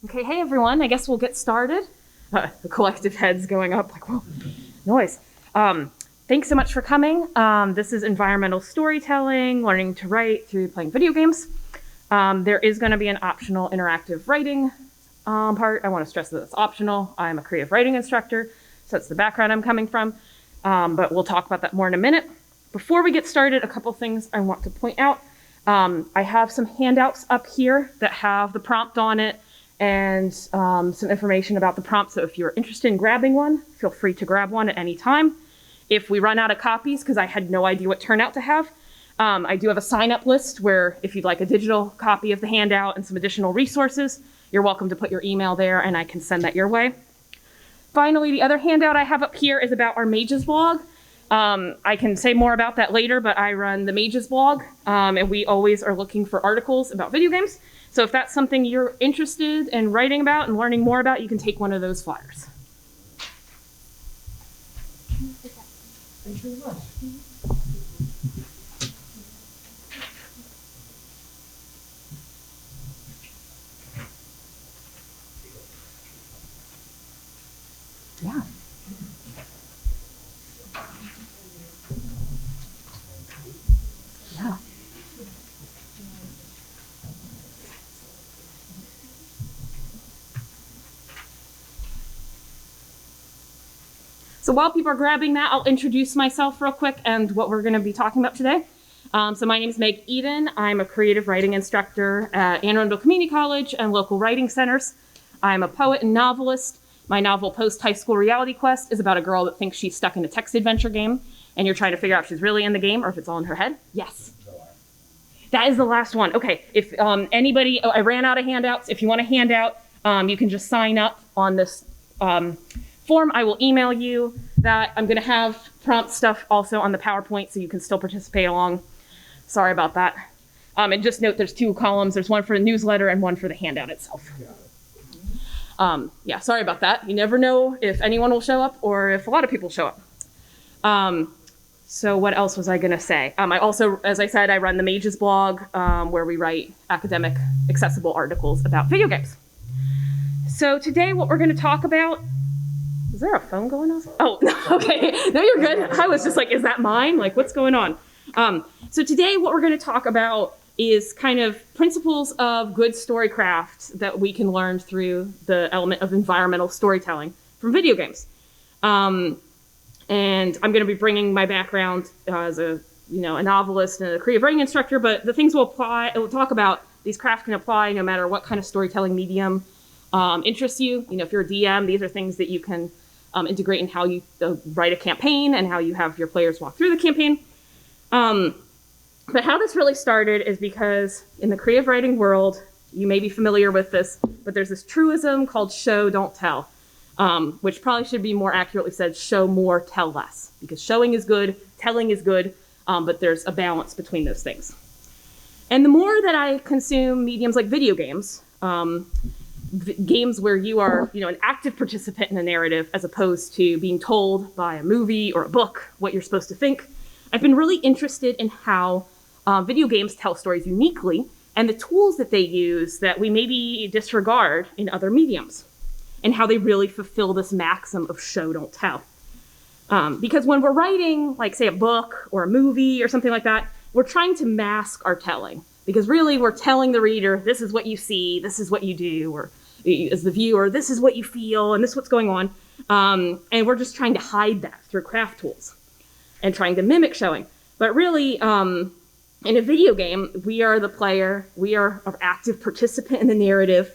Okay, hey everyone, I guess we'll get started. The collective heads going up like, whoa, noise. Thanks so much for coming. This is environmental storytelling, learning to write through playing video games. There is going to be an optional interactive writing part. I want to stress that it's optional. I'm a creative writing instructor, so that's the background I'm coming from. But we'll talk about that more in a minute. Before we get started, a couple things I want to point out. I have some handouts up here that have the prompt on it and some information about the prompt. So if you're interested in grabbing one, feel free to grab one at any time. If we run out of copies, because I had no idea what turnout to have, I do have a sign-up list where if you'd like a digital copy of the handout and some additional resources, you're welcome to put your email there and I can send that your way. Finally, the other handout I have up here is about our Mages blog. I can say more about that later, but I run the Mages blog, and we always are looking for articles about video games. So if that's something you're interested in writing about and learning more about, you can take one of those flyers. Thanks very much. Yeah. Yeah. So while people are grabbing that, I'll introduce myself real quick and what we're going to be talking about today. So my name is Meg Eden. I'm a creative writing instructor at Anne Arundel Community College and local writing centers. I'm a poet and novelist. My novel, Post-High School Reality Quest, is about a girl that thinks she's stuck in a text adventure game, and you're trying to figure out if she's really in the game or if it's all in her head. Yes. That is the last one. Okay, if anybody, I ran out of handouts. If you want a handout, you can just sign up on this form. I will email you that. I'm gonna have prompt stuff also on the PowerPoint so you can still participate along. Sorry about that. And just note there's two columns. There's one for the newsletter and one for the handout itself. Yeah, sorry about that. You never know if anyone will show up or if a lot of people show up. So what else was I gonna say? I also, as I said, I run the Mages blog where we write academic accessible articles about video games. So today what we're gonna talk about, is there a phone going on? Oh, okay, no, you're good. I was just like, is that mine? Like, what's going on? So today what we're gonna talk about is kind of principles of good storycraft that we can learn through the element of environmental storytelling from video games. And I'm going to be bringing my background as a novelist and a creative writing instructor, but the things we'll talk about, these crafts can apply no matter what kind of storytelling medium interests you. If you're a DM, these are things that you can integrate in how you write a campaign and how you have your players walk through the campaign. But how this really started is because in the creative writing world, you may be familiar with this, but there's this truism called show, don't tell, which probably should be more accurately said, show more, tell less, because showing is good, telling is good, but there's a balance between those things. And the more that I consume mediums like video games, games where you are an active participant in a narrative as opposed to being told by a movie or a book what you're supposed to think, I've been really interested in how video games tell stories uniquely and the tools that they use that we maybe disregard in other mediums and how they really fulfill this maxim of show, don't tell. Because when we're writing, like say a book or a movie or something like that, we're trying to mask our telling because really we're telling the reader, this is what you see, this is what you do, or as the viewer, this is what you feel and this is what's going on. And we're just trying to hide that through craft tools and trying to mimic showing. But really, in a video game, we are the player, we are an active participant in the narrative.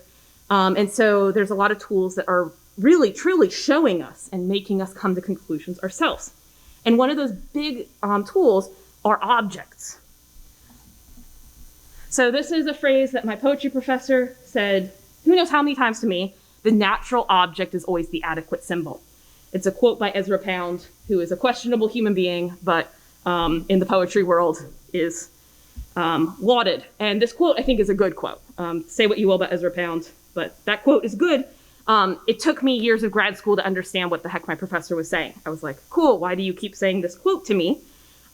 And so there's a lot of tools that are really, truly showing us and making us come to conclusions ourselves. And one of those big tools are objects. So this is a phrase that my poetry professor said, who knows how many times to me, the natural object is always the adequate symbol. It's a quote by Ezra Pound, who is a questionable human being, but in the poetry world is lauded. And this quote, I think, is a good quote. Say what you will about Ezra Pound, but that quote is good. It took me years of grad school to understand what the heck my professor was saying. I was like, cool, why do you keep saying this quote to me?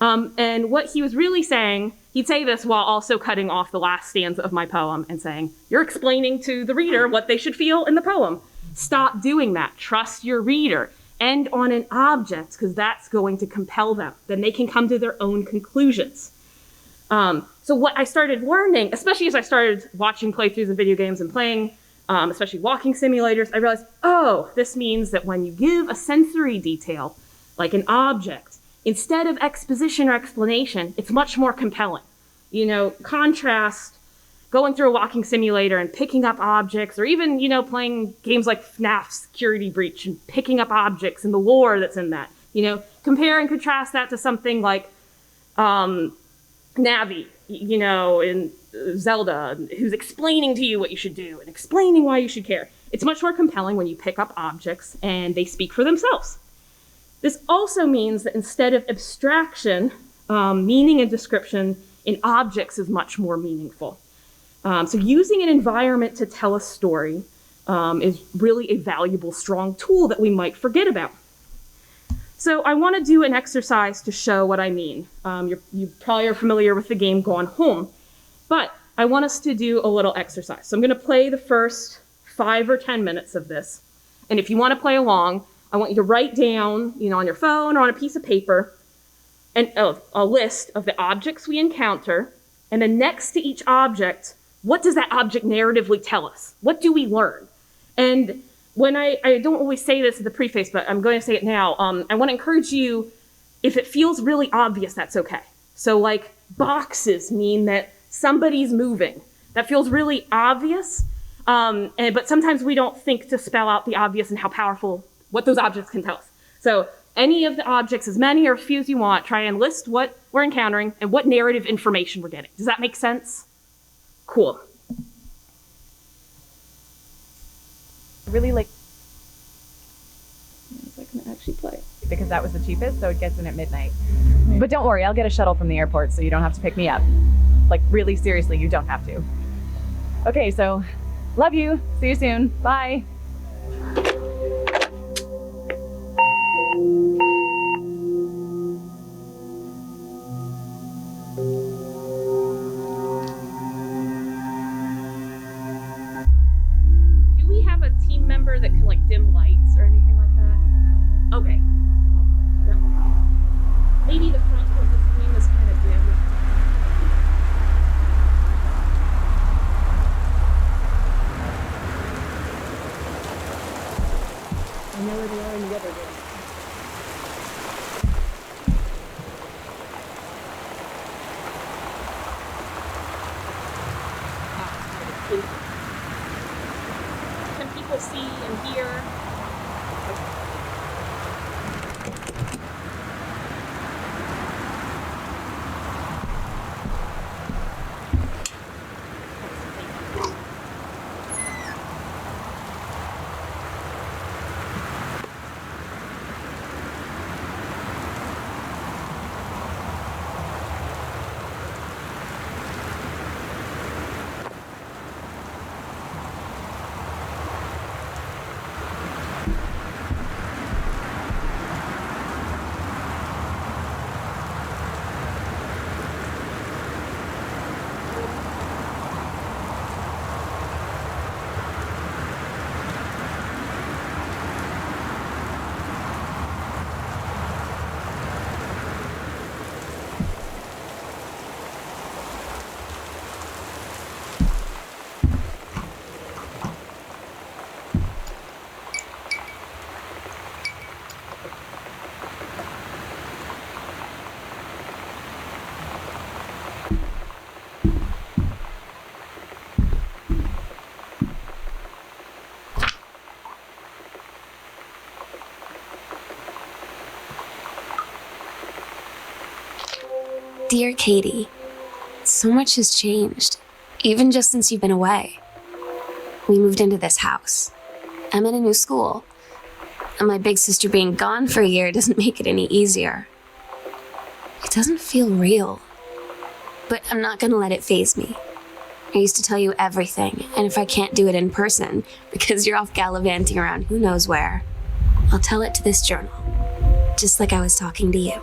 And what he was really saying, he'd say this while also cutting off the last stanza of my poem and saying, "You're explaining to the reader what they should feel in the poem. Stop doing that. Trust your reader. End on an object, because that's going to compel them. Then they can come to their own conclusions." So what I started learning, especially as I started watching playthroughs of video games and playing, especially walking simulators, I realized, oh, this means that when you give a sensory detail, like an object, instead of exposition or explanation, it's much more compelling. You know, contrast going through a walking simulator and picking up objects, or even, you know, playing games like FNAF Security Breach and picking up objects and the lore that's in that. You know, compare and contrast that to something like Navi, you know, in Zelda, who's explaining to you what you should do and explaining why you should care. It's much more compelling when you pick up objects and they speak for themselves. This also means that instead of abstraction, meaning and description in objects is much more meaningful. So using an environment to tell a story is really a valuable, strong tool that we might forget about. So I want to do an exercise to show what I mean. You probably are familiar with the game Gone Home, but I want us to do a little exercise. So I'm going to play the first 5 or 10 minutes of this. And if you want to play along, I want you to write down, you know, on your phone or on a piece of paper, a list of the objects we encounter, and then next to each object, what does that object narratively tell us? What do we learn? And when I don't always say this at the preface, but I'm going to say it now, I want to encourage you, if it feels really obvious, that's okay. So like boxes mean that somebody's moving. That feels really obvious, but sometimes we don't think to spell out the obvious and how powerful, what those objects can tell us. So any of the objects, as many or as few as you want, try and list what we're encountering and what narrative information we're getting. Does that make sense? Cool. Really like, I can actually play. because that was the cheapest, so it gets in at midnight. But don't worry, I'll get a shuttle from the airport so you don't have to pick me up. Like, really seriously, you don't have to. Okay, so love you. See you soon. Bye. Do we have a team member that can like dim lights or anything like that? Okay. No. Maybe the front of the screen is kind of dim. I know where they are in the other room. Can people see and hear? Dear Katie, so much has changed, even just since you've been away. We moved into this house. I'm in a new school, and my big sister being gone for a year doesn't make it any easier. It doesn't feel real, but I'm not gonna let it faze me. I used to tell you everything, and if I can't do it in person, because you're off gallivanting around who knows where, I'll tell it to this journal, just like I was talking to you.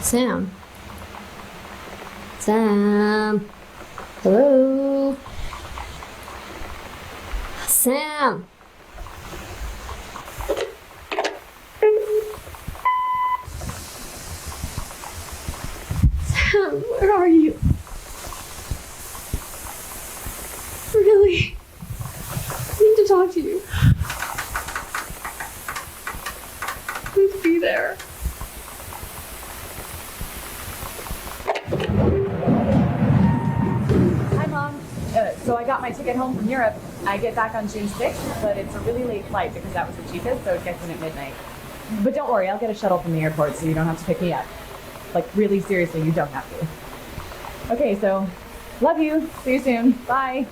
Sam. Sam. Hello. Sam. Sam, where are you? Really? I need to talk to you. Please be there. Hi, Mom. So I got my ticket home from Europe. I get back on June 6th, but it's a really late flight because that was the cheapest, so it gets in at midnight. But don't worry, I'll get a shuttle from the airport so you don't have to pick me up. Like, really seriously, you don't have to. Okay, so love you. See you soon. Bye.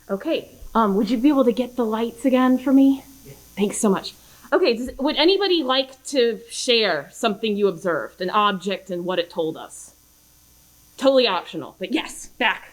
Okay, would you be able to get the lights again for me? Yeah. Thanks so much. Okay, would anybody like to share something you observed, an object and what it told us? Totally optional, but yes, back.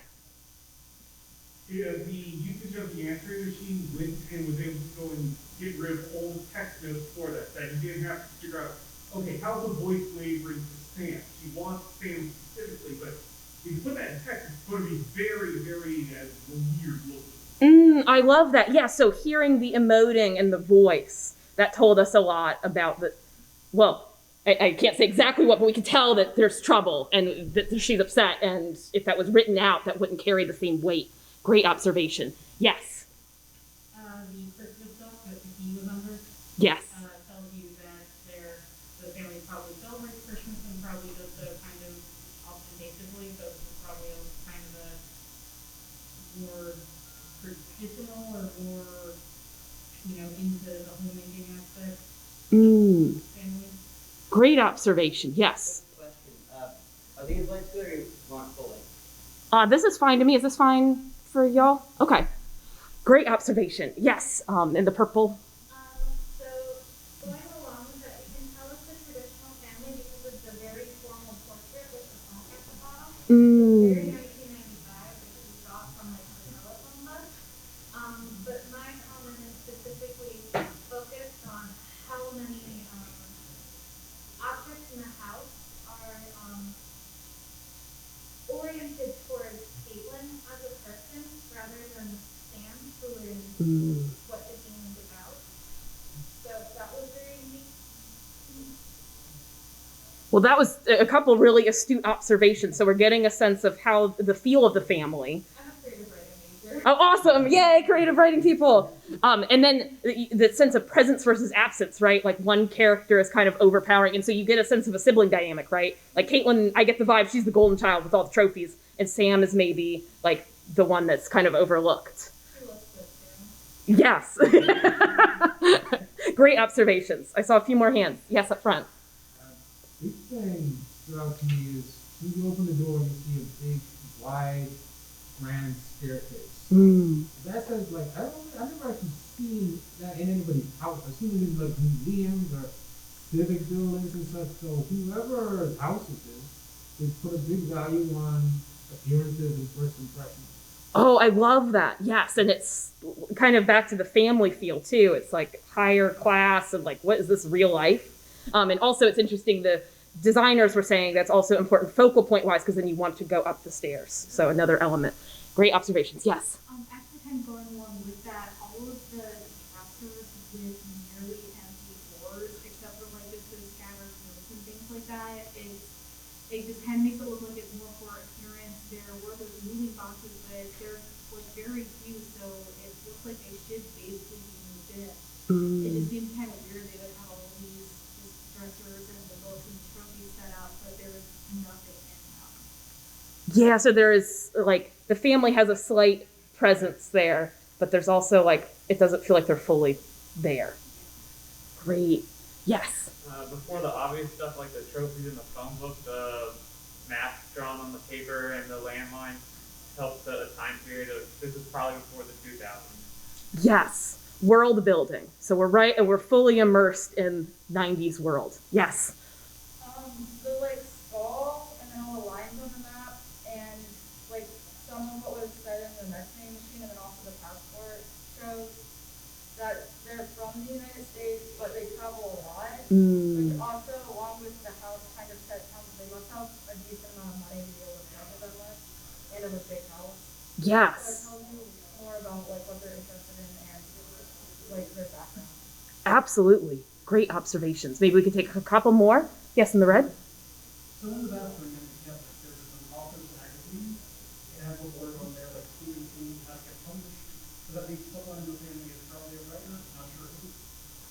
Yeah, the usage of the answering machine went and was able to go and get rid of old text notes for that you didn't have to figure out, okay, how's the voice wavering to Sam? She wants Sam specifically, but if you put that in text, it's going to be very, very weird looking. I love that. Yeah, so hearing the emoting and the voice, that told us a lot about I can't say exactly what, but we can tell that there's trouble and that she's upset. And if that was written out, that wouldn't carry the same weight. Great observation. Yes. The Christmas book that the key was under Yes. tells you that the family probably celebrates Christmas and probably does so kind of ostentatiously, so it's probably kind of a more traditional or more, into the homemaking aspect family. Great observation. Yes. Question. Are these lights good or you want full light? This is fine to me. Is this fine for y'all? Okay. Great observation. Yes. In the purple. So going along with it, you can tell it's a traditional family because it's a very formal portrait with the song at the bottom. Very 1995, which is got from like the telephone book. But my comment is specifically focused on how many objects in the house are oriented towards Caitlin as a person rather than Sam, who is what the game is about. So that was very neat. Well, that was a couple really astute observations. So we're getting a sense of how the feel of the family. I'm a creative writing major. Oh, awesome. Yay, creative writing people. And then the sense of presence versus absence, right? Like one character is kind of overpowering. And so you get a sense of a sibling dynamic, right? Like Caitlin, I get the vibe she's the golden child with all the trophies. And Sam is maybe like the one that's kind of overlooked. She looks good too. Yes. Great observations. I saw a few more hands. Yes, up front. Big thing stood out to me is when you open the door and you see a big, wide, grand staircase. That says like I've never actually seen that in anybody's house. I've seen it in like museums or civic buildings and such. So whoever's house this is, they put a big value on appearances and first impressions. Oh, I love that. Yes. And it's kind of back to the family feel too. It's like higher class and like, what is this real life? And also it's interesting, the designers were saying that's also important focal point wise, because then you want to go up the stairs. So another element. Great observations. Yes. Actually kind of going along with that, all of the dressers with nearly empty floors, except for like just those scattered notes and things like that, it just kind of makes it look like it's more for appearance. There were those moving boxes, but they're like very few, so it looks like they should basically be moved in. It just seems kind of weird they would have all these just dressers and the books and the trophies set out, but there was nothing in them. Yeah. So there is like, the family has a slight presence there, but there's also like, it doesn't feel like they're fully there. Great. Yes. Before the obvious stuff like the trophies in the phone book, the maps drawn on the paper and the landline helped set a time period of, this is probably before the 2000s. Yes. World building. So we're fully immersed in 90s world. Yes. The like skull and then all the lines on the map and like some of what was said in the messaging machine and then also the passport shows that they're from the United States but they travel a lot. Which also along with the house kind of set sounds they must have a decent amount of money to be able to travel that much and it was a big house. Yes. So it tells you more about like what they're interested in and like their background. Absolutely. Great observations. Maybe we could take a couple more. Yes, in the red. So in the bathroom, there's some authors magazine. It has a word on there like Stephen King, how to get published. So that means someone in the family is probably a writer, not sure who.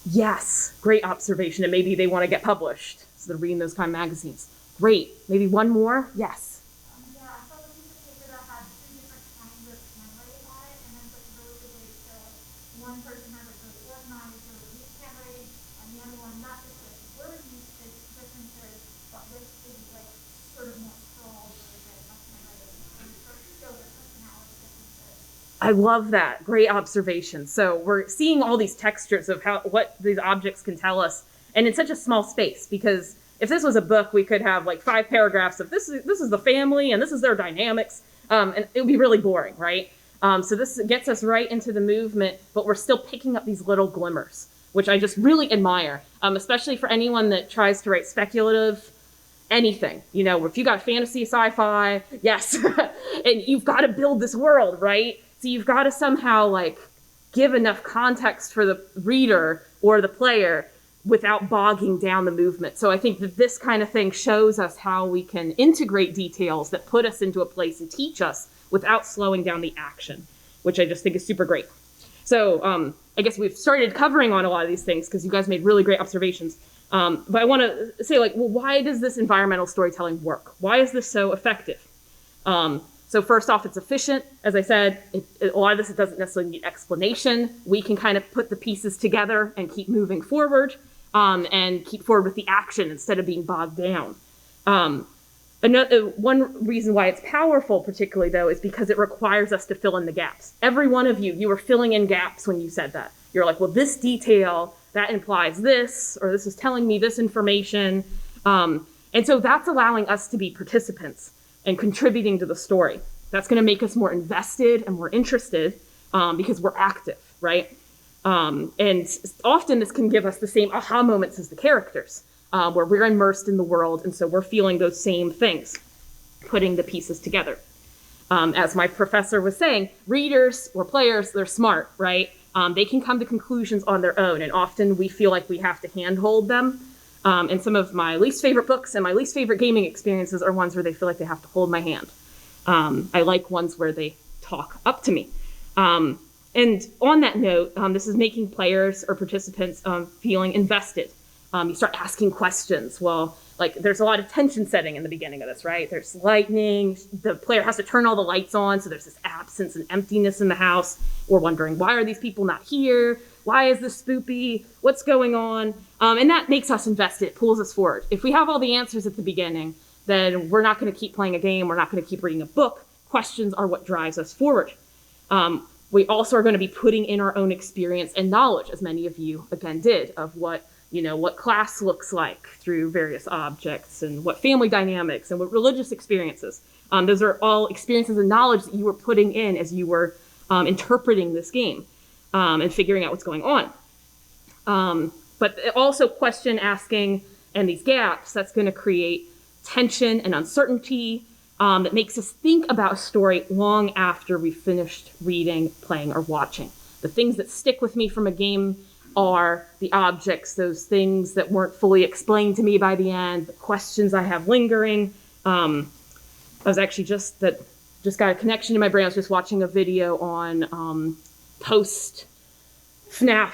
Yes. Great observation. And maybe they want to get published. So they're reading those kind of magazines. Great. Maybe one more. Yes. Yeah, I saw the piece of paper that had two different kinds of handwriting on it, and then it's like really good way to show one person has like really organized, really neat handwriting, and the other one not just like word usage differences, but with the like sort of more scrawled version of handwriting, and sort of show their personality differences. I love that. Great observation. So we're seeing all these textures of what these objects can tell us, and in such a small space, because if this was a book, we could have like 5 paragraphs of this is the family and this is their dynamics, and it would be really boring, right? So this gets us right into the movement, but we're still picking up these little glimmers, which I just really admire, especially for anyone that tries to write speculative anything. You know, if you got fantasy, sci-fi, yes, and you've got to build this world, right? So you've got to somehow like give enough context for the reader or the player without bogging down the movement. So I think that this kind of thing shows us how we can integrate details that put us into a place and teach us without slowing down the action, which I just think is super great. So I guess we've started covering on a lot of these things because you guys made really great observations. But I want to say, like, well, why does this environmental storytelling work? Why is this so effective? So first off, it's efficient. As I said, a lot of this, it doesn't necessarily need explanation. We can kind of put the pieces together and keep moving forward and keep forward with the action instead of being bogged down. One reason why it's powerful particularly, though, is because it requires us to fill in the gaps. Every one of you were filling in gaps when you said that. You're like, well, this detail, that implies this, or this is telling me this information. And so that's allowing us to be participants and contributing to the story. That's going to make us more invested and more interested because we're active, right? And often this can give us the same aha moments as the characters, where we're immersed in the world, and so we're feeling those same things, putting the pieces together. As my professor was saying, readers or players, they're smart, right? They can come to conclusions on their own, and often we feel like we have to handhold them. And some of my least favorite books and my least favorite gaming experiences are ones where they feel like they have to hold my hand. I like ones where they talk up to me. And on that note, this is making players or participants feeling invested. You start asking questions. Well, like there's a lot of tension setting in the beginning of this, right? There's lightning. The player has to turn all the lights on. So there's this absence and emptiness in the house. We're wondering, why are these people not here? Why is this spoopy? What's going on? And that makes us invested. It pulls us forward. If we have all the answers at the beginning, then we're not going to keep playing a game. We're not going to keep reading a book. Questions are what drives us forward. We also are going to be putting in our own experience and knowledge, as many of you, again, did, of what class looks like through various objects and what family dynamics and what religious experiences. Those are all experiences and knowledge that you were putting in as you were interpreting this game and figuring out what's going on. But also question asking and these gaps, that's going to create tension and uncertainty that makes us think about a story long after we finished reading, playing, or watching. The things that stick with me from a game are the objects, those things that weren't fully explained to me by the end, the questions I have lingering. I was actually just got a connection in my brain. I was just watching a video on post-FNAF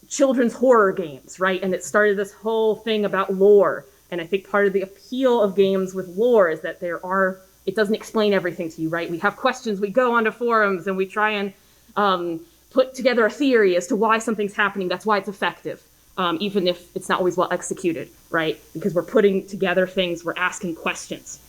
children's horror games, right? And it started this whole thing about lore. And I think part of the appeal of games with lore is that it doesn't explain everything to you, right? We have questions, we go onto forums, and we try and put together a theory as to why something's happening. That's why it's effective, even if it's not always well executed, right? Because we're putting together things, we're asking questions.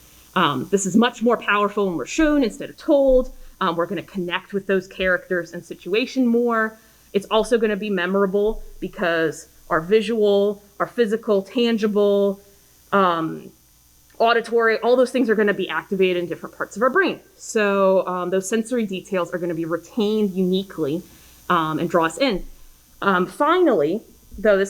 This is much more powerful when we're shown instead of told. We're going to connect with those characters and situation more. It's also going to be memorable because our visual, our physical, tangible, auditory, all those things are going to be activated in different parts of our brain. So those sensory details are going to be retained uniquely and draw us in. Finally, though,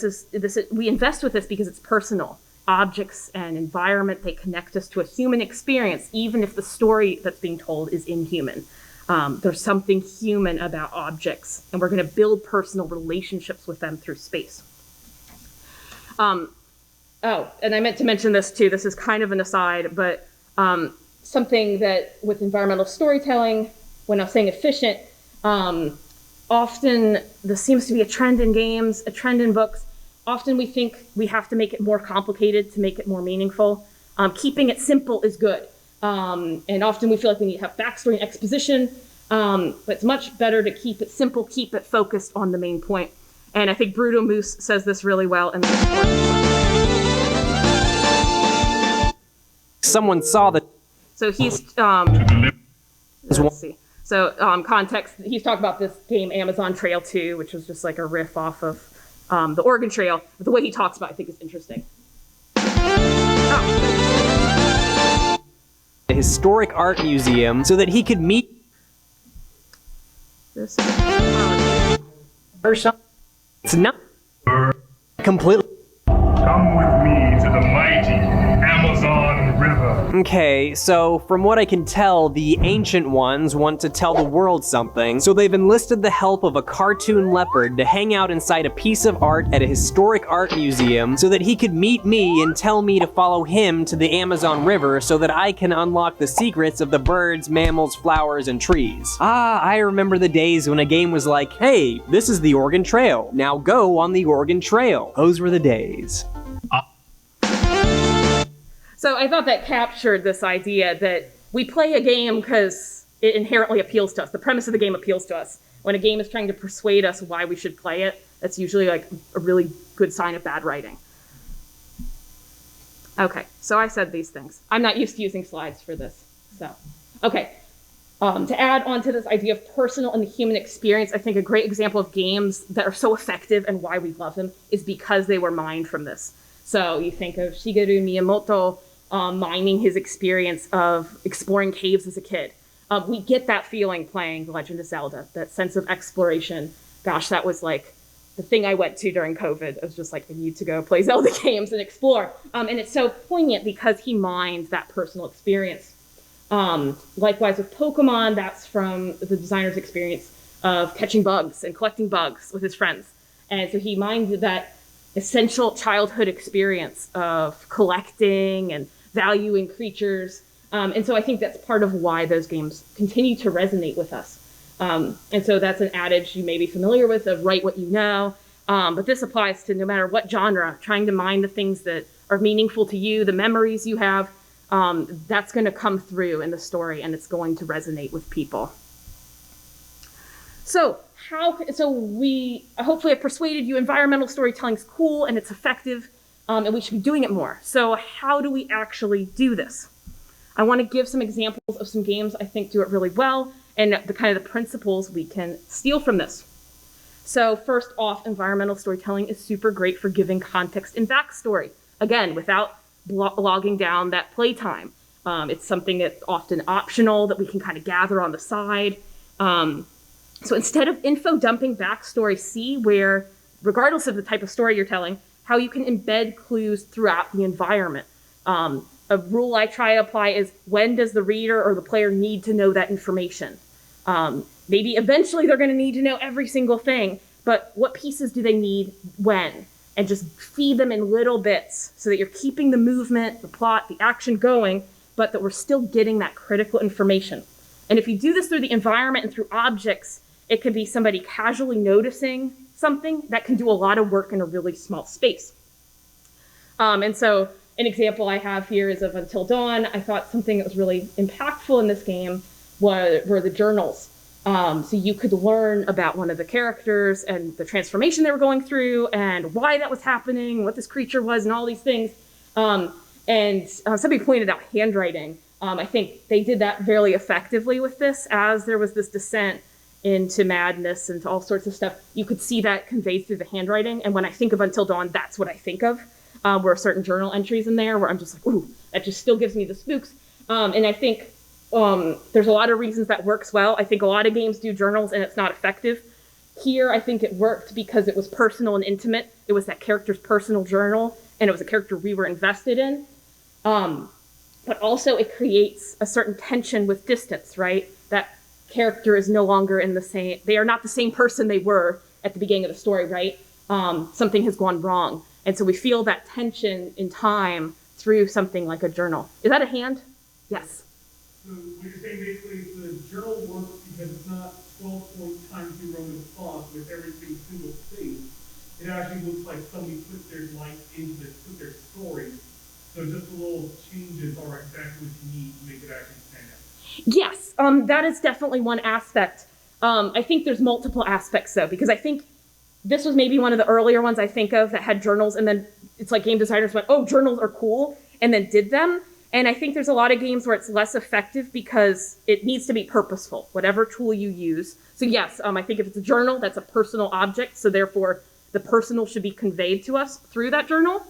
we invest with this because it's personal. Objects and environment, they connect us to a human experience, even if the story that's being told is inhuman. There's something human about objects, and we're going to build personal relationships with them through space. Oh, and I meant to mention this too. This is kind of an aside, but something that with environmental storytelling, when I'm saying efficient, often this seems to be a trend in games, a trend in books. Often we think we have to make it more complicated to make it more meaningful. Keeping it simple is good. And often we feel like we need to have backstory and exposition, but it's much better to keep it simple, keep it focused on the main point. And I think Bruto Moose says this really well in Someone saw the... So he's, let's see. So context, he's talking about this game, Amazon Trail 2, which was just like a riff off of the Oregon Trail. But the way he talks about it, I think is interesting. The historic art museum so that he could meet... This or something. It's not completely... Come with me to the mighty Amazon River. Okay, so from what I can tell, the ancient ones want to tell the world something, so they've enlisted the help of a cartoon leopard to hang out inside a piece of art at a historic art museum so that he could meet me and tell me to follow him to the Amazon River so that I can unlock the secrets of the birds, mammals, flowers, and trees. Ah, I remember the days when a game was like, hey, this is the Oregon Trail. Now go on the Oregon Trail. Those were the days. So I thought that captured this idea that we play a game because it inherently appeals to us. The premise of the game appeals to us. When a game is trying to persuade us why we should play it, that's usually like a really good sign of bad writing. Okay, so I said these things. I'm not used to using slides for this. So, okay. To add on to this idea of personal and the human experience, I think a great example of games that are so effective and why we love them is because they were mined from this. So you think of Shigeru Miyamoto mining his experience of exploring caves as a kid. We get that feeling playing The Legend of Zelda, that sense of exploration. Gosh, that was like the thing I went to during COVID. It was just like, I need to go play Zelda games and explore. And it's so poignant because he mined that personal experience. Likewise with Pokemon, that's from the designer's experience of catching bugs and collecting bugs with his friends. And so he mined that essential childhood experience of collecting and valuing creatures. And so I think that's part of why those games continue to resonate with us. And so that's an adage you may be familiar with of write what you know. But this applies to no matter what genre, trying to mine the things that are meaningful to you, the memories you have, that's going to come through in the story and it's going to resonate with people. So we hopefully have persuaded you environmental storytelling is cool and it's effective, and we should be doing it more. So how do we actually do this? I want to give some examples of some games I think do it really well and the kind of the principles we can steal from this. So first off, environmental storytelling is super great for giving context and backstory. Again, without logging down that playtime. It's something that's often optional that we can kind of gather on the side. So instead of info dumping backstory, see where, regardless of the type of story you're telling, how you can embed clues throughout the environment. A rule I try to apply is when does the reader or the player need to know that information? Maybe eventually they're going to need to know every single thing, but what pieces do they need when? And just feed them in little bits so that you're keeping the movement, the plot, the action going, but that we're still getting that critical information. And if you do this through the environment and through objects, it could be somebody casually noticing something that can do a lot of work in a really small space. And so an example I have here is of Until Dawn. I thought something that was really impactful in this game were the journals. So you could learn about one of the characters and the transformation they were going through and why that was happening, what this creature was and all these things. And somebody pointed out handwriting. I think they did that fairly effectively with this as there was this descent into madness and to all sorts of stuff. You could see that conveyed through the handwriting. And when I think of Until Dawn, that's what I think of. Where certain journal entries in there where I'm just like, ooh, that just still gives me the spooks. And I think there's a lot of reasons that works well. I think a lot of games do journals and it's not effective. Here, I think it worked because it was personal and intimate. It was that character's personal journal and it was a character we were invested in. But also it creates a certain tension with distance, right? That character is no longer they are not the same person they were at the beginning of the story, right? Something has gone wrong. And so we feel that tension in time through something like a journal. Is that a hand? Yes. So what you're saying basically is the journal works because it's not 12-point Times New Roman font with every single thing. It actually looks like somebody put their life into this, put their story. So just the little changes are exactly what you need to make it actually stand out. Yes, that is definitely one aspect. I think there's multiple aspects though, because I think this was maybe one of the earlier ones I think of that had journals, and then it's like game designers went, oh, journals are cool, and then did them. And I think there's a lot of games where it's less effective because it needs to be purposeful, whatever tool you use. So yes, I think if it's a journal, that's a personal object, so therefore the personal should be conveyed to us through that journal.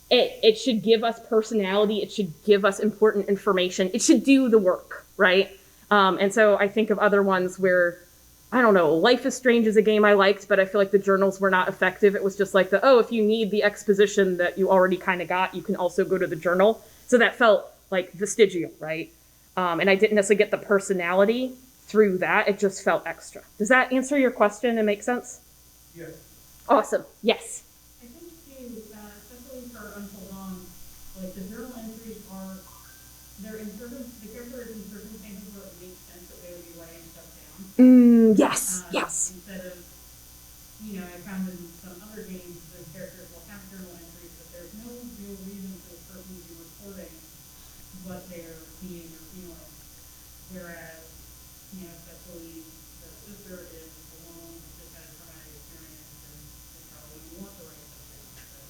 It should give us personality, it should give us important information, it should do the work, right? And so I think of other ones where, I don't know, Life is Strange is a game I liked, but I feel like the journals were not effective. It was just like if you need the exposition that you already kind of got, you can also go to the journal. So that felt like vestigial, right? And I didn't necessarily get the personality through that. It just felt extra. Does that answer your question and make sense? Yes. Awesome. Yes. I think too, especially for Until Dawn, like the journal entries are, they're in the character is in circumstances where it makes sense that they would be writing stuff down. Yes. Yes. Instead of, you know, I found in some other games the characters will have journal entries, but there's no real reason for the person to be recording what they're seeing or feeling. Whereas, you know, especially the sister is alone, just had a traumatic experience, and they probably want to write something.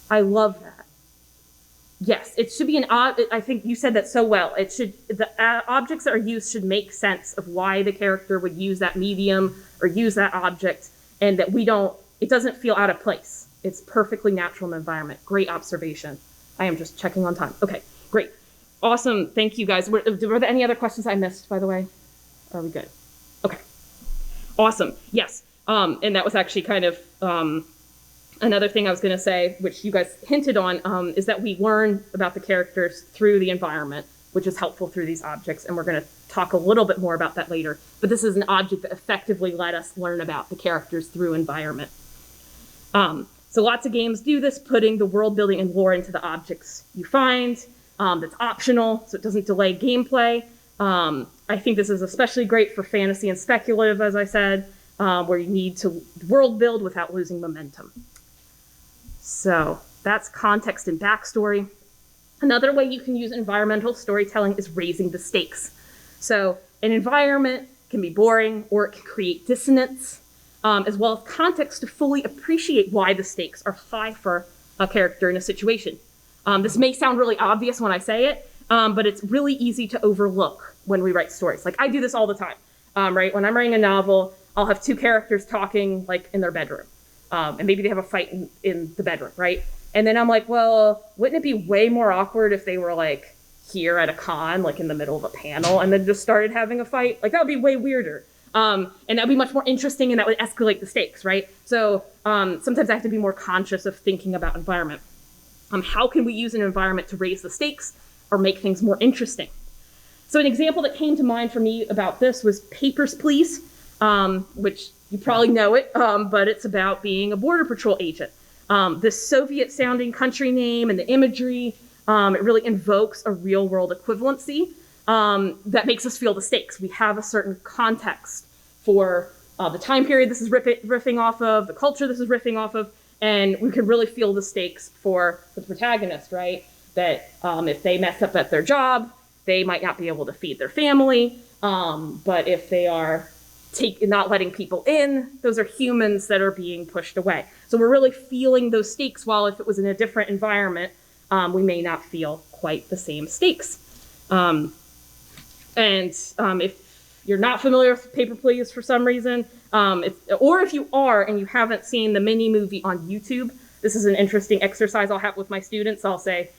I love that. Yes, it should be I think you said that so well. It should, the objects that are used should make sense of why the character would use that medium or use that object, and that it doesn't feel out of place. It's perfectly natural in the environment. Great observation. I am just checking on time. Okay, great. Awesome, thank you guys. Were there any other questions I missed, by the way? Are we good? Okay, awesome, yes. And that was actually kind of, another thing I was going to say, which you guys hinted on, is that we learn about the characters through the environment, which is helpful through these objects, and we're going to talk a little bit more about that later. But this is an object that effectively let us learn about the characters through environment. So lots of games do this, putting the world building and lore into the objects you find. That's optional, so it doesn't delay gameplay. I think this is especially great for fantasy and speculative, as I said, where you need to world build without losing momentum. So that's context and backstory. Another way you can use environmental storytelling is raising the stakes. So an environment can be boring, or it can create dissonance, as well as context to fully appreciate why the stakes are high for a character in a situation. This may sound really obvious when I say it, but it's really easy to overlook when we write stories. Like I do this all the time, right? When I'm writing a novel, I'll have two characters talking like in their bedroom. And maybe they have a fight in the bedroom, right? And then I'm like, well, wouldn't it be way more awkward if they were like here at a con, like in the middle of a panel, and then just started having a fight? Like that would be way weirder. And that would be much more interesting, and that would escalate the stakes, right? So sometimes I have to be more conscious of thinking about environment. How can we use an environment to raise the stakes or make things more interesting? So an example that came to mind for me about this was Papers, Please, which you probably know it, but it's about being a border patrol agent. This Soviet-sounding country name and the imagery, it really invokes a real-world equivalency that makes us feel the stakes. We have a certain context for the time period this is riffing off of, the culture this is riffing off of, and we can really feel the stakes for the protagonist, right? That if they mess up at their job, they might not be able to feed their family, but if they are not letting people in, those are humans that are being pushed away. So we're really feeling those stakes, while if it was in a different environment, we may not feel quite the same stakes. If you're not familiar with Paper Please for some reason, or if you are and you haven't seen the mini movie on YouTube, this is an interesting exercise I'll have with my students. I'll say,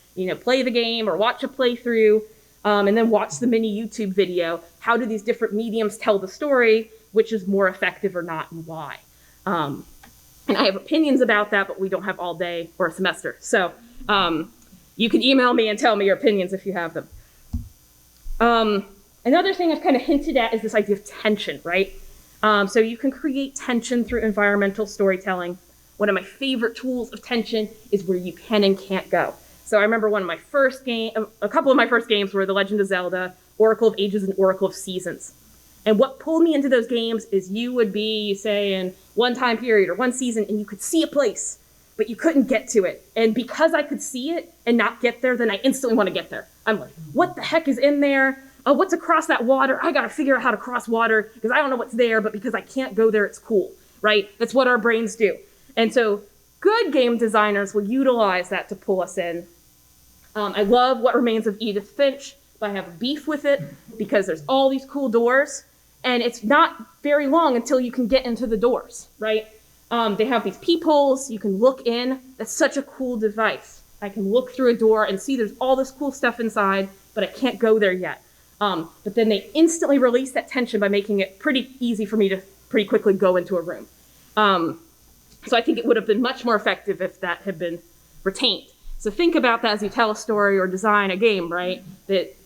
play the game or watch a playthrough, and then watch the mini YouTube video. How do these different mediums tell the story? Which is more effective or not, and why? And I have opinions about that, but we don't have all day or a semester. So you can email me and tell me your opinions if you have them. Another thing I've kind of hinted at is this idea of tension, right? So you can create tension through environmental storytelling. One of my favorite tools of tension is where you can and can't go. So I remember a couple of my first games were The Legend of Zelda, Oracle of Ages, and Oracle of Seasons. And what pulled me into those games is you would be, say, in one time period or one season, and you could see a place, but you couldn't get to it. And because I could see it and not get there, then I instantly want to get there. I'm like, what the heck is in there? What's across that water? I got to figure out how to cross water because I don't know what's there, but because I can't go there, it's cool, right? That's what our brains do. And so good game designers will utilize that to pull us in. I love What Remains of Edith Finch, but I have a beef with it because there's all these cool doors, and it's not very long until you can get into the doors, right? They have these peepholes, you can look in. That's such a cool device. I can look through a door and see there's all this cool stuff inside, but I can't go there yet. But then they instantly release that tension by making it pretty easy for me to pretty quickly go into a room. So I think it would have been much more effective if that had been retained. So think about that as you tell a story or design a game, right? That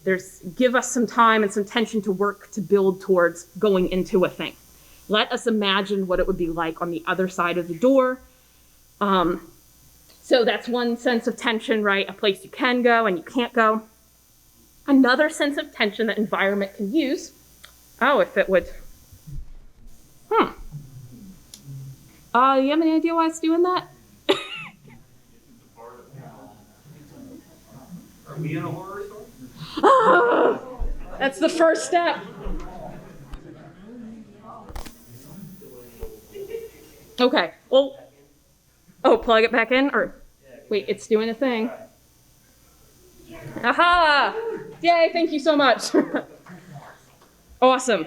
give us some time and some tension to work to build towards going into a thing. Let us imagine what it would be like on the other side of the door. So that's one sense of tension, right? A place you can go and you can't go. Another sense of tension that environment can use. Oh, if it would. You have any idea why it's doing that? Are we in a horror story? That's the first step. Okay, well, plug it back in, or wait, it's doing a thing. Aha! Yay, thank you so much. Awesome.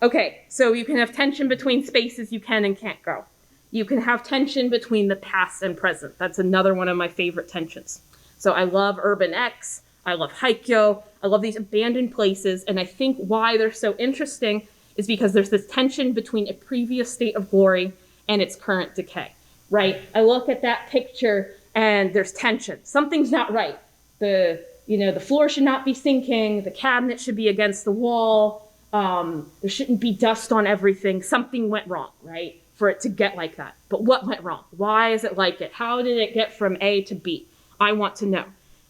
Okay, so you can have tension between spaces you can and can't go. You can have tension between the past and present. That's another one of my favorite tensions. So I love Urban X, I love Haikyo, I love these abandoned places, and I think why they're so interesting is because there's this tension between a previous state of glory and its current decay, right? I look at that picture and there's tension. Something's not right. The floor should not be sinking, the cabinet should be against the wall, there shouldn't be dust on everything. Something went wrong, right? For it to get like that. But what went wrong? Why is it like it? How did it get from A to B? I want to know.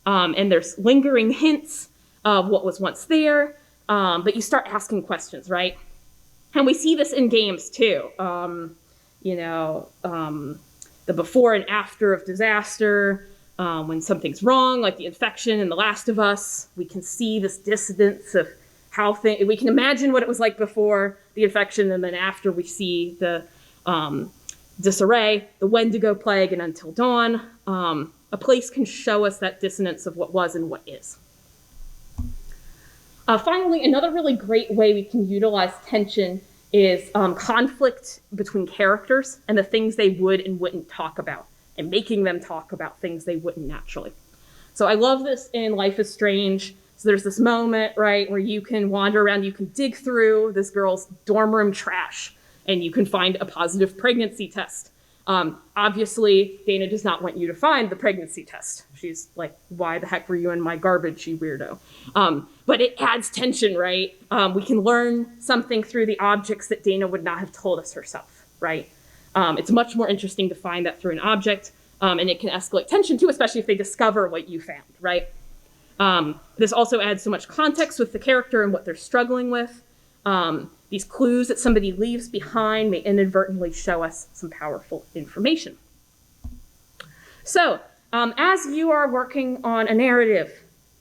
And there's lingering hints of what was once there, but you start asking questions, right? And we see this in games too. The before and after of disaster, when something's wrong, like the infection in The Last of Us, we can see this dissonance of how we can imagine what it was like before the infection, and then after we see the disarray, the Wendigo plague, and Until Dawn. A place can show us that dissonance of what was and what is. Finally, another really great way we can utilize tension is conflict between characters and the things they would and wouldn't talk about, and making them talk about things they wouldn't naturally. So I love this in Life is Strange. So there's this moment, right, where you can wander around, you can dig through this girl's dorm room trash, and you can find a positive pregnancy test. Obviously, Dana does not want you to find the pregnancy test. She's like, why the heck were you in my garbage, you weirdo? But it adds tension, right? We can learn something through the objects that Dana would not have told us herself, right? It's much more interesting to find that through an object, and it can escalate tension too, especially if they discover what you found, right? This also adds so much context with the character and what they're struggling with. These clues that somebody leaves behind may inadvertently show us some powerful information. So, as you are working on a narrative,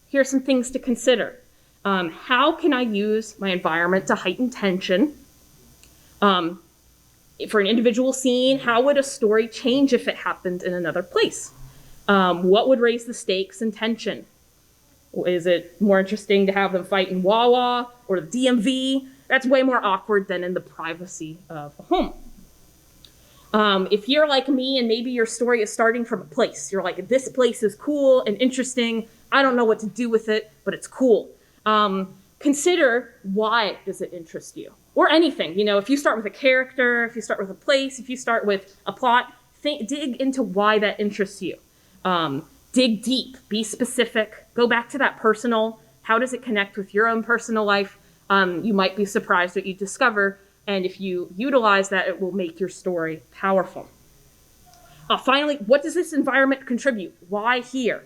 here are some things to consider. How can I use my environment to heighten tension? For an individual scene, how would a story change if it happened in another place? What would raise the stakes and tension? Is it more interesting to have them fight in Wawa or the DMV? That's way more awkward than in the privacy of a home. If you're like me and maybe your story is starting from a place, you're like, this place is cool and interesting. I don't know what to do with it, but it's cool. Consider, why does it interest you? Or anything. If you start with a character, if you start with a place, if you start with a plot, dig into why that interests you. Dig deep, be specific, go back to that personal. How does it connect with your own personal life? You might be surprised what you discover, and if you utilize that, it will make your story powerful. Finally, what does this environment contribute? Why here?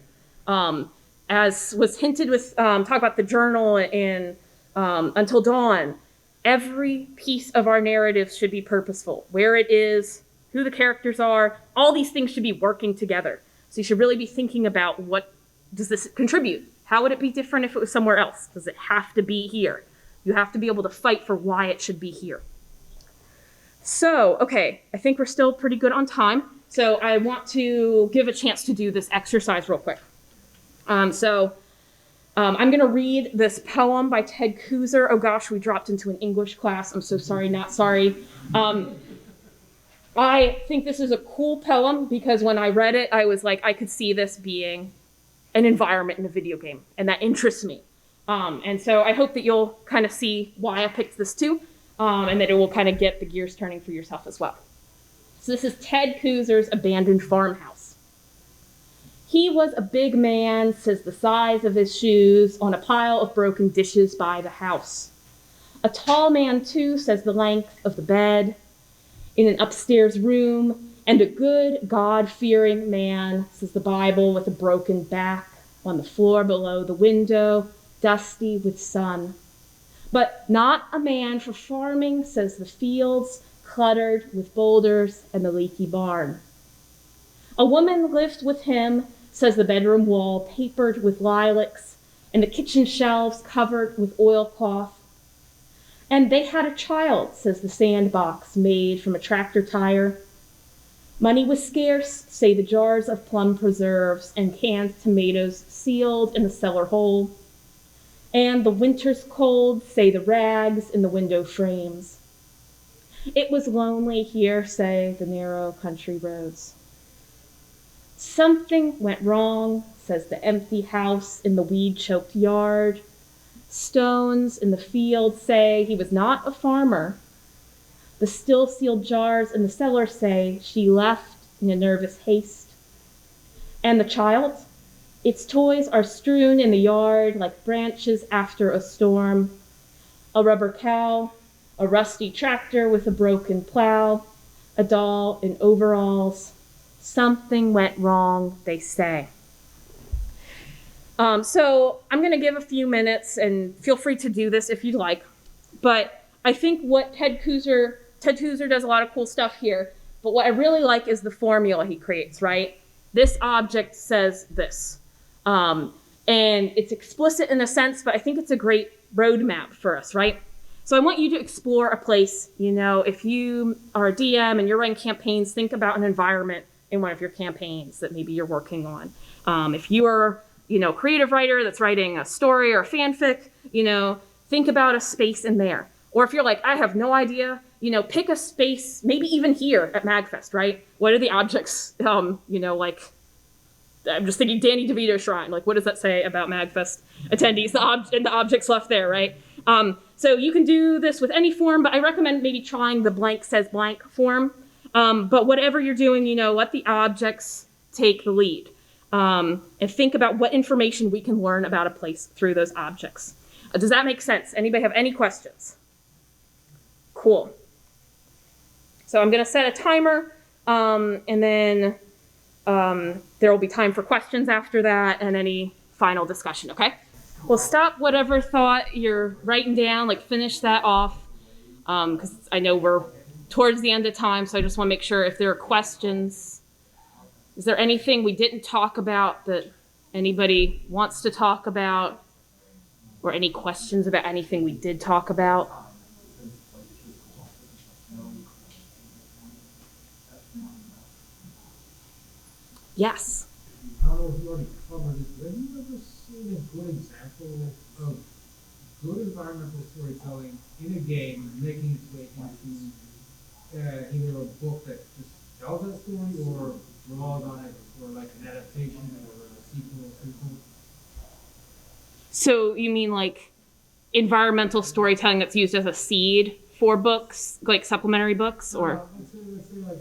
As was hinted with, talk about the journal and Until Dawn, every piece of our narrative should be purposeful. Where it is, who the characters are, all these things should be working together. So you should really be thinking about, what does this contribute? How would it be different if it was somewhere else? Does it have to be here? You have to be able to fight for why it should be here. So, okay, I think we're still pretty good on time. So I want to give a chance to do this exercise real quick. I'm going to read this poem by Ted Kuzer. Oh gosh, we dropped into an English class. I'm so sorry, not sorry. I think this is a cool poem because when I read it, I was like, I could see this being an environment in a video game, and that interests me. And so I hope that you'll kind of see why I picked this too, and that it will kind of get the gears turning for yourself as well. So this is Ted Kuzer's Abandoned Farmhouse. He was a big man, says the size of his shoes, on a pile of broken dishes by the house. A tall man, too, says the length of the bed, in an upstairs room, and a good, God-fearing man, says the Bible, with a broken back, on the floor below the window, dusty with sun. But not a man for farming, says the fields, cluttered with boulders and the leaky barn. A woman lived with him, says the bedroom wall, papered with lilacs, and the kitchen shelves covered with oilcloth. And they had a child, says the sandbox made from a tractor tire. Money was scarce, say the jars of plum preserves and canned tomatoes sealed in the cellar hole. And the winter's cold, say the rags in the window frames. It was lonely here, say the narrow country roads. Something went wrong, says the empty house in the weed-choked yard. Stones in the field say he was not a farmer. The still-sealed jars in the cellar say she left in a nervous haste. And the child? Its toys are strewn in the yard like branches after a storm. A rubber cow, a rusty tractor with a broken plow, a doll in overalls. Something went wrong, they say. So I'm going to give a few minutes, and feel free to do this if you'd like. But I think what Ted Kooser does a lot of cool stuff here, but what I really like is the formula he creates, right? This object says this. And it's explicit in a sense, but I think it's a great roadmap for us, right? So I want you to explore a place, if you are a DM and you're running campaigns, think about an environment in one of your campaigns that maybe you're working on. If you are, a creative writer that's writing a story or a fanfic, think about a space in there. Or if you're like, I have no idea, pick a space, maybe even here at MAGFest, right? What are the objects, like, I'm just thinking Danny DeVito Shrine. Like, what does that say about MAGFest attendees? The objects left there, right? So you can do this with any form, but I recommend maybe trying the blank says blank form. But whatever you're doing, let the objects take the lead. And think about what information we can learn about a place through those objects. Does that make sense? Anybody have any questions? Cool. So I'm going to set a timer, and then there will be time for questions after that and any final discussion, okay? Well, stop whatever thought you're writing down, finish that off, because I know we're towards the end of time, so I just want to make sure if there are questions. Is there anything we didn't talk about that anybody wants to talk about, or any questions about anything we did talk about? Yes. I don't know if you already covered it, but have you ever seen a good example of good environmental storytelling in a game making its way into either a book that just tells that story or draws on it for like an adaptation or a sequel or prequel? So you mean like environmental storytelling that's used as a seed for books, like supplementary books, or? Let's say like,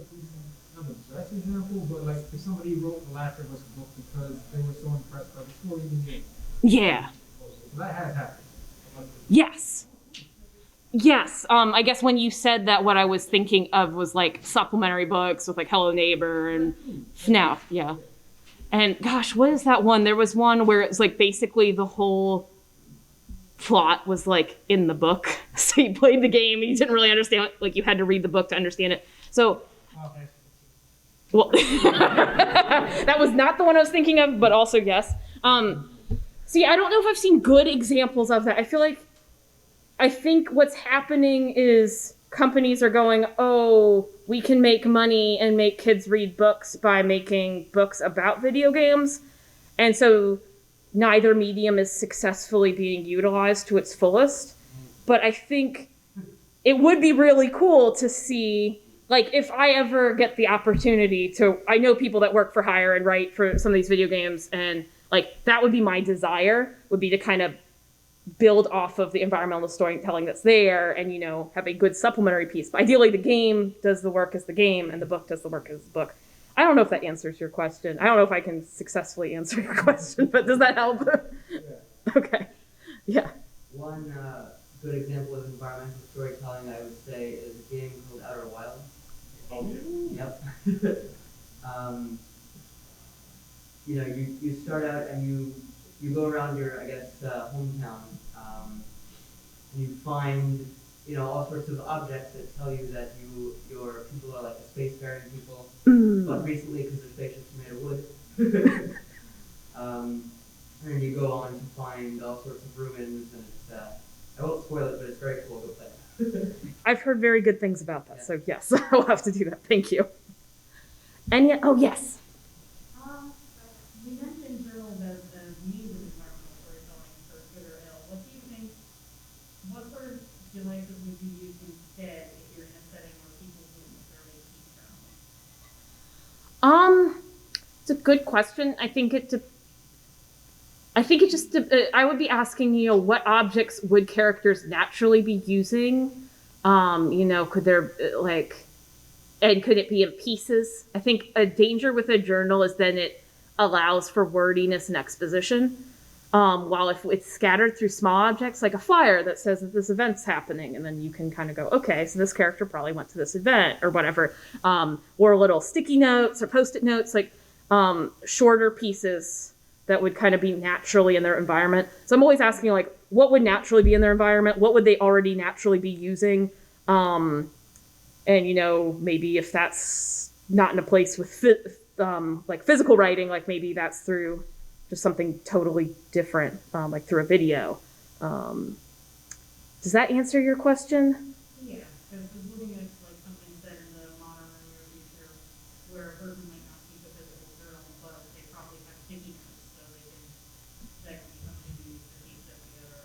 not the best example, but like if somebody wrote the Last of Us book because they were so impressed by the story in the game. Yeah. So that has happened. Yes. Yes. I guess when you said that, what I was thinking of was like supplementary books with like Hello Neighbor and FNAF. Yeah. And gosh, what is that one? There was one where it's like basically the whole plot was like in the book. So you played the game and you didn't really understand it. Like you had to read the book to understand it. So, well, that was not the one I was thinking of, but also yes. See, I don't know if I've seen good examples of that. I think what's happening is companies are going, oh, we can make money and make kids read books by making books about video games. And so neither medium is successfully being utilized to its fullest. But I think it would be really cool to see, like, if I ever get the opportunity to, I know people that work for hire and write for some of these video games, and like that would be my desire, would be to kind of build off of the environmental storytelling that's there and, you know, have a good supplementary piece. But ideally the game does the work as the game and the book does the work as the book. I don't know if that answers your question. I don't know if I can successfully answer your question, but does that help? Okay. Yeah. One good example of environmental storytelling, I would say, is a game called Outer Wild. Oh, yeah. Yep. You know, you start out and you go around your, I guess, hometown, and you find, you know, all sorts of objects that tell you that your people are like a spacefaring people, but recently because their spaceships are made of wood. And then you go on to find all sorts of ruins, and it's, I won't spoil it, but it's very cool to play. I've heard very good things about that, so yes, I'll have to do that. Thank you. And yet, oh yes. We mentioned journals as the means of environmental storytelling for good or ill. What do you think, what sort of devices would you use instead if you're in a setting where people wouldn't necessarily keep journals? It's a good question. I think I would be asking, what objects would characters naturally be using? Could there and could it be in pieces? I think a danger with a journal is then it allows for wordiness and exposition. While if it's scattered through small objects, like a flyer that says that this event's happening, and then you can kind of go, okay, so this character probably went to this event or whatever, or little sticky notes or post-it notes, shorter pieces that would kind of be naturally in their environment. So I'm always asking, what would naturally be in their environment? What would they already naturally be using? And, maybe if that's not in a place with physical writing, maybe that's through just something totally different, through a video. Does that answer your question? Yeah, because looking at something set in the modern or near future where a person might not keep a physical journal, but they probably have sticky notes, so that can be something to use to keep them together,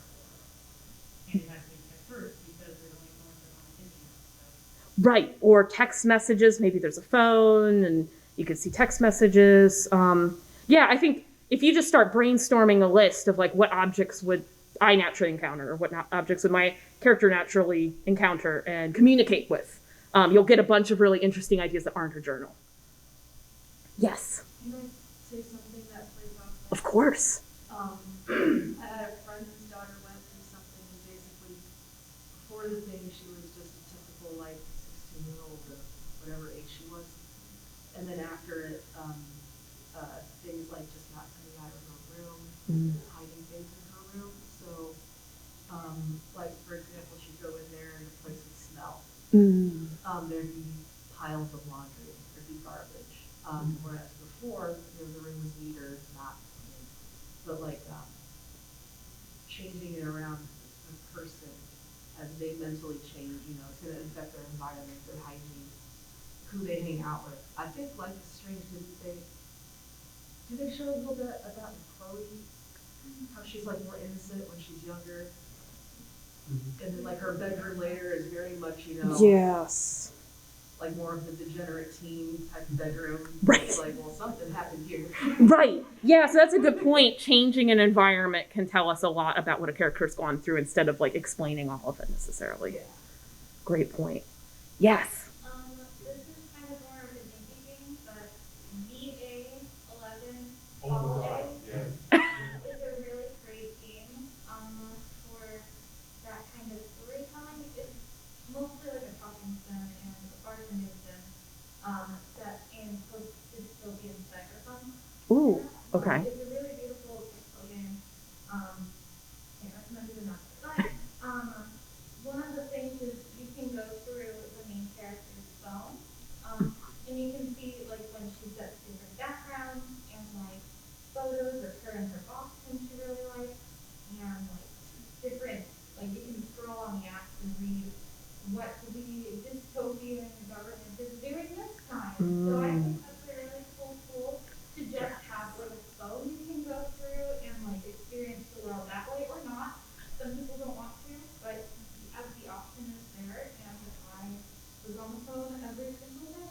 and it has to be checked first because there's only so much on sticky notes. Right, or text messages. Maybe there's a phone and you can see text messages. I think if you just start brainstorming a list of what objects would I naturally encounter, or what objects would my character naturally encounter and communicate with, you'll get a bunch of really interesting ideas that aren't a journal. Yes. Can I say something that plays off that? Of course. I had a friend's daughter went through something, and basically before the thing she was just a typical 16-year-old or whatever age she was, and then after it, things like just not coming out of her room, hiding things in her room. So, for example, she'd go in there and the place would smell. There'd be piles of laundry, there'd be garbage. Whereas before, the room was neater, not clean. But changing it around the person as they mentally change, it's going to affect their environment, their hygiene, who they hang out with. I think Life is Strange, do they show a little bit about Chloe? How she's more innocent when she's younger? And then her bedroom later is very much, Yes. More of the degenerate teen type bedroom. Right. It's something happened here. Right. Yeah, so that's a good point. Changing an environment can tell us a lot about what a character's gone through instead of explaining all of it necessarily. Yeah. Great point. Yes. This is kind of more of an indie game, but VA11 Oh my God, yeah. is a really great game for that kind of storytelling. It's mostly a talking sim and a bartending sim set in post-dystopian cyberpunk. Ooh, okay. It's a really beautiful pixel game. Can't recommend it enough. But one of the things is you can go through the main character's phone, and you can see when she's got different backgrounds and photos of her and her boss whom she really likes, and different you can scroll on the apps and read what the dystopian government is doing this time. So I think that's a really cool tool to just have a phone you can go through and experience the world that way or not. Some people don't want to, but as the option is there, and I was on the phone every single day.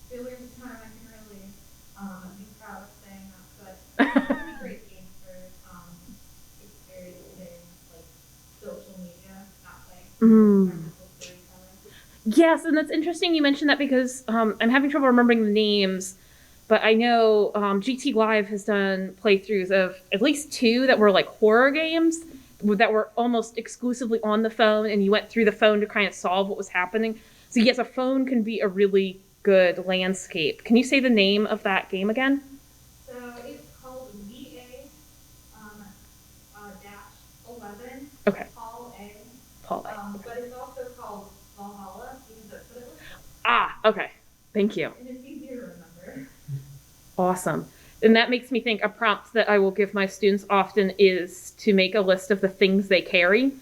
The only time I can really be proud of saying that, but it's a great game for experiencing social media that way. Yes, and that's interesting you mentioned that because I'm having trouble remembering the names, but I know GT Live has done playthroughs of at least 2 that were like horror games that were almost exclusively on the phone, and you went through the phone to kind of solve what was happening. So yes, a phone can be a really good landscape. Can you say the name of that game again? So it's called VA dash 11. Okay. Paul A. Paul A. But it's also called Valhalla because that's what it looks like. Ah, okay. Thank you. And it's easy to remember. Awesome. And that makes me think a prompt that I will give my students often is to make a list of the things they carry,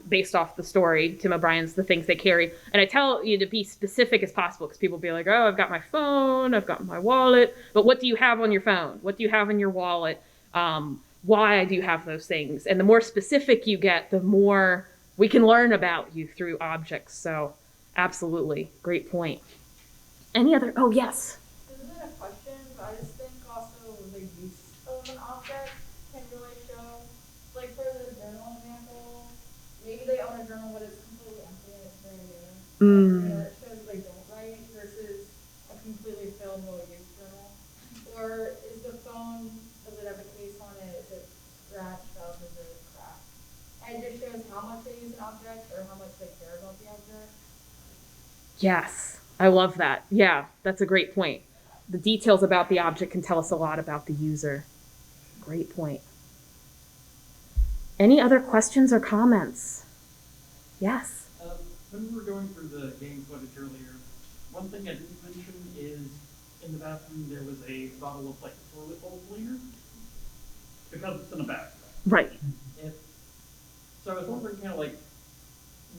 based off the story, Tim O'Brien's The Things They Carry. And I tell you to be specific as possible because people will be like, oh, I've got my phone, I've got my wallet. But what do you have on your phone? What do you have in your wallet? Why do you have those things? And the more specific you get, the more we can learn about you through objects. So absolutely. Great point. Any other? Oh, yes. This isn't a question, but I just think also the use of an object can really show, like for the journal example, maybe they own a journal but it's completely empty and it's very new. That shows they don't write versus a completely filled well-used journal. Or is the phone, does it have a case on it? Is it scratched up? Is it cracked? And it just shows how much they use an object or how much they care about the object. Yes. I love that. Yeah, that's a great point. The details about the object can tell us a lot about the user. Great point. Any other questions or comments? Yes. When we were going through the game footage earlier, one thing I didn't mention is in the bathroom there was a bottle of like toilet bowl cleaner because it's in a bathroom. Right. So I was wondering kind of like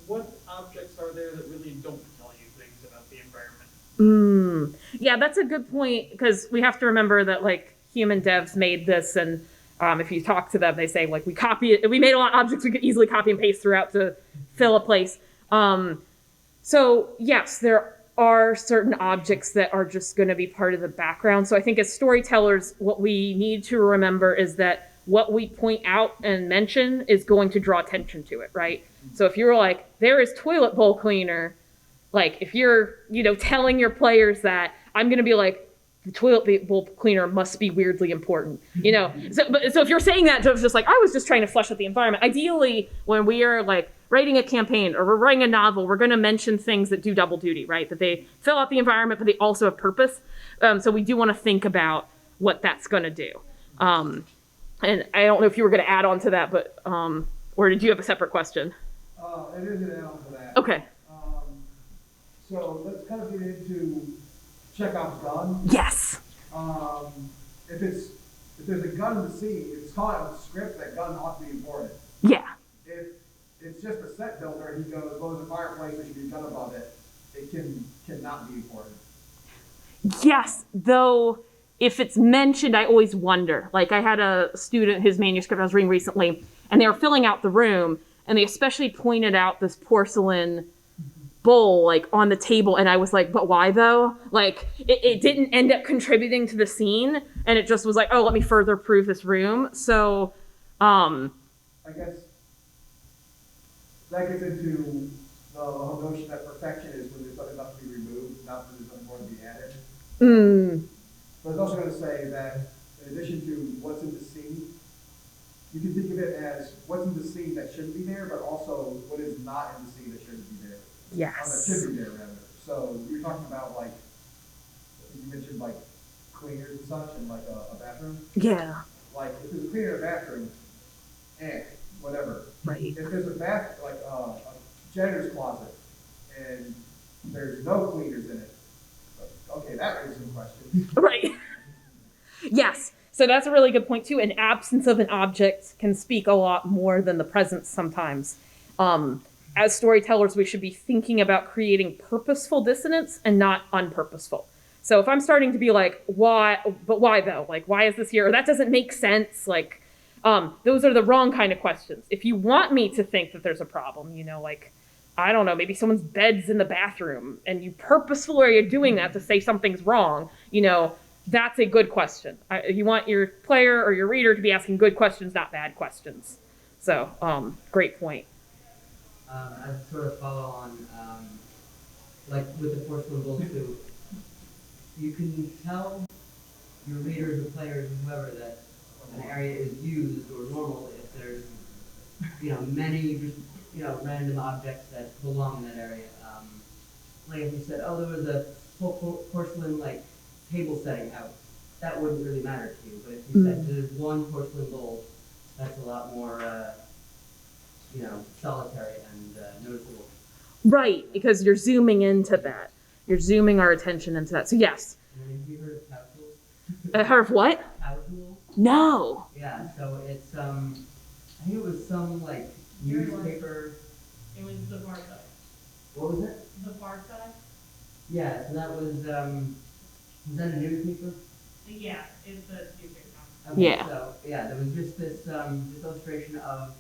what objects are there that really don't tell you things about the environment? Yeah, that's a good point because we have to remember that like human devs made this, and if you talk to them, they say like we made a lot of objects we could easily copy and paste throughout to fill a place. So yes, there are certain objects that are just going to be part of the background. So I think as storytellers, what we need to remember is that what we point out and mention is going to draw attention to it, right? So if you're like, there is toilet bowl cleaner, like if you're, telling your players that, I'm going to be like, the toilet bowl cleaner must be weirdly important, So if you're saying that, it's just like, I was just trying to flesh out the environment. Ideally, when we are like writing a campaign or we're writing a novel, we're going to mention things that do double duty, right? That they fill out the environment, but they also have purpose. So we do want to think about what that's going to do. And I don't know if you were going to add on to that, but, or did you have a separate question? It is an add-on to that. Okay. So let's kind of get into Chekhov's gun. Yes. If there's a gun in the scene, if it's called out in the script, that gun ought to be important. Yeah. If it's just a set builder and he goes, well, there's a fireplace, there should be a gun above it, it cannot be important. Yes, though if it's mentioned, I always wonder. Like I had a student, his manuscript I was reading recently, and they were filling out the room, and they especially pointed out this porcelain bowl like on the table, and I was like, but why though? Like it didn't end up contributing to the scene, and it just was like, oh, let me further prove this room. So I guess that gets into the whole notion that perfection is when there's nothing left to be removed, not when there's nothing more to be added. But I was also going to say that in addition to what's in the scene, you can think of it as what's in the scene that shouldn't be there, but also what is not in the scene that shouldn't be there. Yes. That should be there, rather. So you're talking about like, you mentioned like cleaners and such in like a bathroom. Yeah. Like if there's a cleaner in a bathroom, whatever. Right. If there's a like a janitor's closet and there's no cleaners in it, okay, that raises some questions. Right. Yes. So that's a really good point too. An absence of an object can speak a lot more than the presence sometimes. As storytellers, we should be thinking about creating purposeful dissonance and not unpurposeful. So if I'm starting to be like, why though? Like, why is this here? Or that doesn't make sense. Like, those are the wrong kind of questions. If you want me to think that there's a problem, like, I don't know, maybe someone's bed's in the bathroom and you purposefully are doing that to say something's wrong, that's a good question. You want your player or your reader to be asking good questions, not bad questions. So, great point. I sort of follow on like with the Porcelain Bowl too, you can tell your readers or players, whoever, that an area is used or normal if there's, many just, random objects that belong in that area. Like if you said, oh, there was a porcelain table setting out, that wouldn't really matter to you. But if you said there's one porcelain bowl, that's a lot more, solitary and noticeable. Right, because you're zooming into that. You're zooming our attention into that. So yes. And have you heard of power tools? Heard of what? Power tools? No. Yeah, so it's I think it was some newspaper. It was the far side. What was it? The far side? Yeah, so that was that a newspaper? Yeah, it's the newspaper. Okay, Yeah. So yeah, there was just this illustration of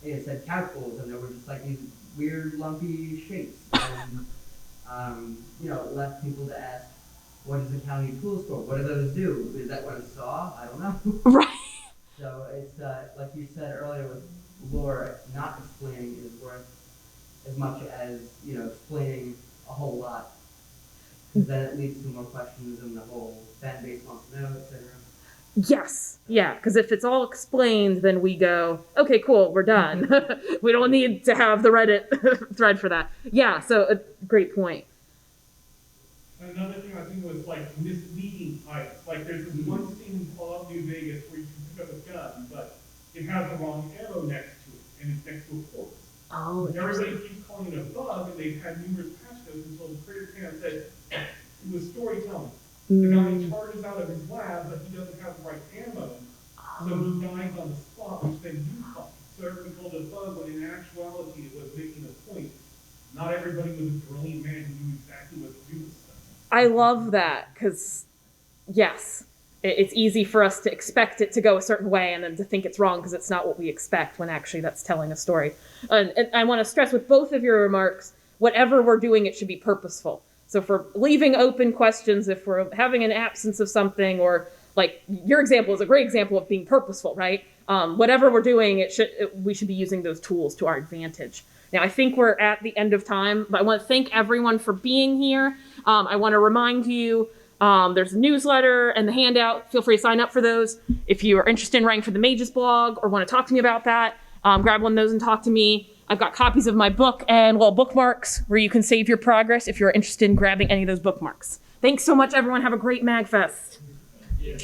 it said couch bowls, and there were just these weird lumpy shapes, and left people to ask, what does the county tools for? What do those do? Is that what a saw? I don't know. Right. So it's like you said earlier with lore, not explaining is worth as much as explaining a whole lot, because then it leads to more questions and the whole fan base wants to know, etc. Yes. Yeah, because if it's all explained, then we go, okay, cool, we're done. We don't need to have the Reddit thread for that. Yeah, so a great point. Another thing I think was misleading items. There's this one scene in Fallout New Vegas where you can pick up a gun, but it has the wrong arrow next to it, and it's next to a corpse. Oh, everybody keeps calling it a bug, and they've had numerous patch notes until the creator came out and said it was storytelling. The guy charges out of his lab, but he doesn't have the right ammo, so he dies on the spot, which then you find. So everybody called it a bug, when in actuality it was making a point. Not everybody was a brilliant man who knew exactly what to do with stuff. I love that, because, yes, it's easy for us to expect it to go a certain way and then to think it's wrong because it's not what we expect when actually that's telling a story. And I want to stress with both of your remarks, whatever we're doing, it should be purposeful. So if we're leaving open questions, if we're having an absence of something, or your example is a great example of being purposeful, right? Whatever we're doing, we should be using those tools to our advantage. Now, I think we're at the end of time, but I want to thank everyone for being here. I want to remind you, there's a newsletter and the handout. Feel free to sign up for those. If you are interested in writing for the Mages blog or want to talk to me about that, grab one of those and talk to me. I've got copies of my book and little bookmarks where you can save your progress if you're interested in grabbing any of those bookmarks. Thanks so much, everyone. Have a great MAGFest. Yeah.